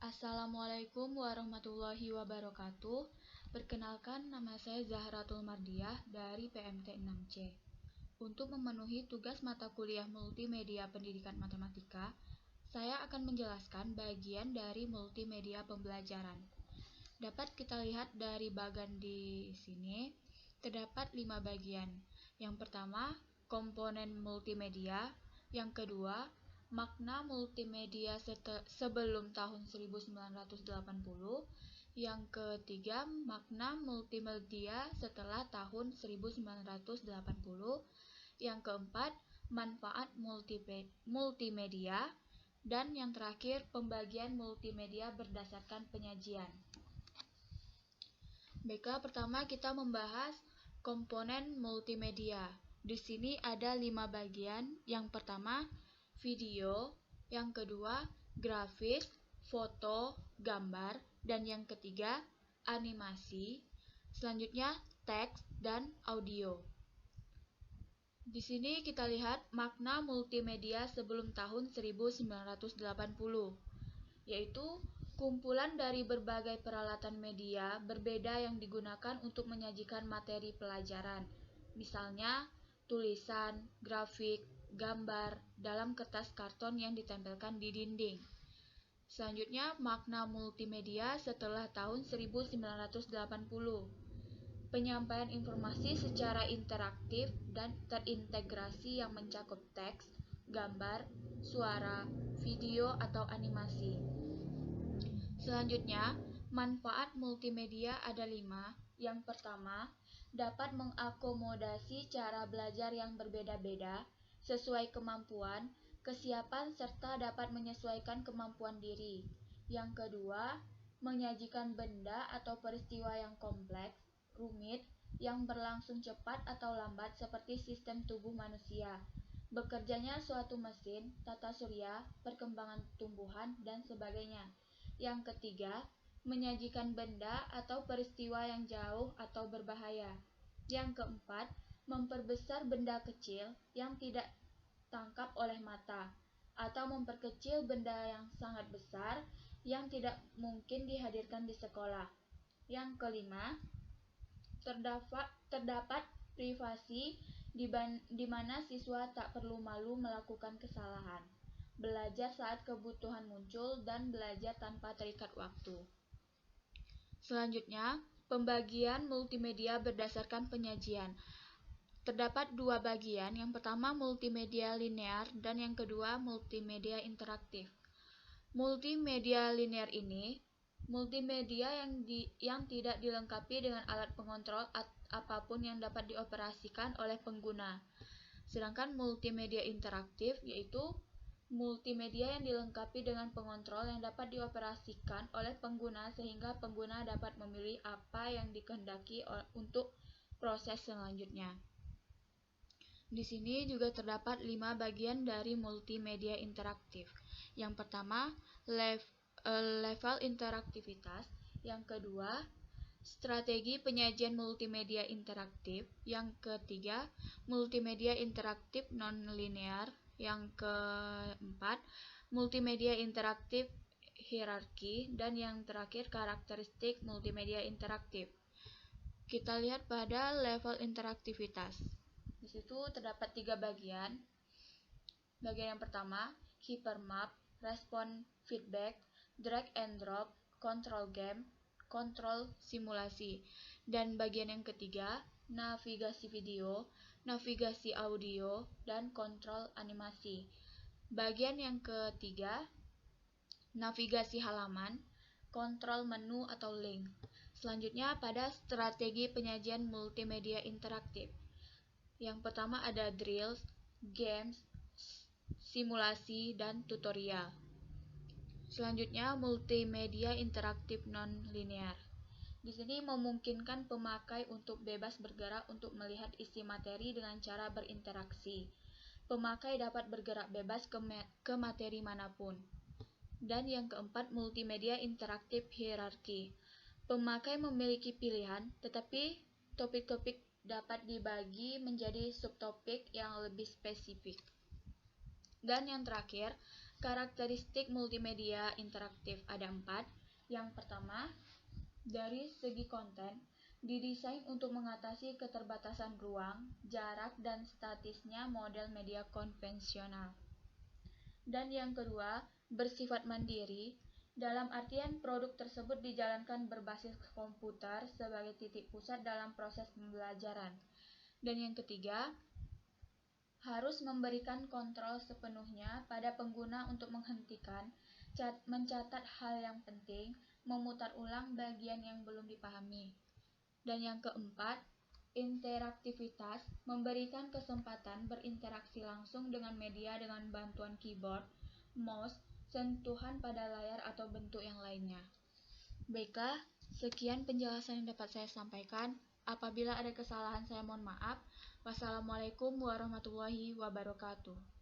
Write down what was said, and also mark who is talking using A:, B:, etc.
A: Assalamualaikum warahmatullahi wabarakatuh. Perkenalkan, nama saya Zahratul Mardiah dari PMT 6C. Untuk memenuhi tugas mata kuliah Multimedia Pendidikan Matematika, saya akan menjelaskan bagian dari multimedia pembelajaran. Dapat kita lihat dari bagan di sini, terdapat 5 bagian. Yang pertama, komponen multimedia. Yang kedua, makna multimedia sebelum tahun 1980. Yang ketiga, makna multimedia setelah tahun 1980. Yang keempat, manfaat multimedia. Dan yang terakhir, pembagian multimedia berdasarkan penyajian. Baiklah, pertama kita membahas komponen multimedia. Di sini ada 5 bagian. Yang pertama, video. Yang kedua, grafis, foto, gambar. Dan yang ketiga, animasi. Selanjutnya, teks dan audio. Di sini kita lihat makna multimedia sebelum tahun 1980, yaitu kumpulan dari berbagai peralatan media berbeda yang digunakan untuk menyajikan materi pelajaran, misalnya tulisan, grafik, gambar dalam kertas karton yang ditempelkan di dinding. Selanjutnya, makna multimedia setelah tahun 1980. Penyampaian informasi secara interaktif dan terintegrasi yang mencakup teks, gambar, suara, video, atau animasi. Selanjutnya, manfaat multimedia ada 5. Yang pertama, dapat mengakomodasi cara belajar yang berbeda-beda sesuai kemampuan, kesiapan, serta dapat menyesuaikan kemampuan diri. Yang kedua, menyajikan benda atau peristiwa yang kompleks, rumit, yang berlangsung cepat atau lambat seperti sistem tubuh manusia, bekerjanya suatu mesin, tata surya, perkembangan tumbuhan, dan sebagainya. Yang ketiga, menyajikan benda atau peristiwa yang jauh atau berbahaya. Yang keempat, memperbesar benda kecil yang tidak tangkap oleh mata, atau memperkecil benda yang sangat besar yang tidak mungkin dihadirkan di sekolah. Yang kelima, terdapat privasi di mana siswa tak perlu malu melakukan kesalahan, belajar saat kebutuhan muncul, dan belajar tanpa terikat waktu. Selanjutnya, pembagian multimedia berdasarkan penyajian. Terdapat 2 bagian, yang pertama multimedia linear dan yang kedua multimedia interaktif. Multimedia linear ini multimedia yang tidak dilengkapi dengan alat pengontrol apapun yang dapat dioperasikan oleh pengguna. Sedangkan multimedia interaktif yaitu multimedia yang dilengkapi dengan pengontrol yang dapat dioperasikan oleh pengguna sehingga pengguna dapat memilih apa yang dikehendaki untuk proses selanjutnya. Di sini juga terdapat 5 bagian dari multimedia interaktif. Yang pertama, level interaktivitas. Yang kedua, strategi penyajian multimedia interaktif. Yang ketiga, multimedia interaktif non-linear. Yang keempat, multimedia interaktif hierarki. Dan yang terakhir, karakteristik multimedia interaktif. Kita lihat pada level interaktivitas. Di situ terdapat 3 bagian. Bagian yang pertama, hypermap, respon feedback, drag and drop, control game, kontrol simulasi. Dan bagian yang ketiga, navigasi video, navigasi audio, dan kontrol animasi. Bagian yang ketiga, navigasi halaman, kontrol menu atau link. Selanjutnya pada strategi penyajian multimedia interaktif. Yang pertama ada drills, games, simulasi, dan tutorial. Selanjutnya multimedia interaktif non-linear. Di sini memungkinkan pemakai untuk bebas bergerak untuk melihat isi materi dengan cara berinteraksi. Pemakai dapat bergerak bebas ke materi manapun. Dan yang keempat, multimedia interaktif hierarki. Pemakai memiliki pilihan, tetapi topik-topik dapat dibagi menjadi subtopik yang lebih spesifik. Dan yang terakhir, Karakteristik multimedia interaktif ada 4. Yang pertama, dari segi konten, didesain untuk mengatasi keterbatasan ruang, jarak, dan statisnya model media konvensional. Dan yang kedua, bersifat mandiri, dalam artian produk tersebut dijalankan berbasis komputer sebagai titik pusat dalam proses pembelajaran. Dan yang ketiga, harus memberikan kontrol sepenuhnya pada pengguna untuk menghentikan, mencatat hal yang penting, memutar ulang bagian yang belum dipahami. Dan yang keempat, interaktivitas, memberikan kesempatan berinteraksi langsung dengan media dengan bantuan keyboard, mouse, sentuhan pada layar atau bentuk yang lainnya. Baiklah, sekian penjelasan yang dapat saya sampaikan. Apabila ada kesalahan saya mohon maaf. Wassalamualaikum warahmatullahi wabarakatuh.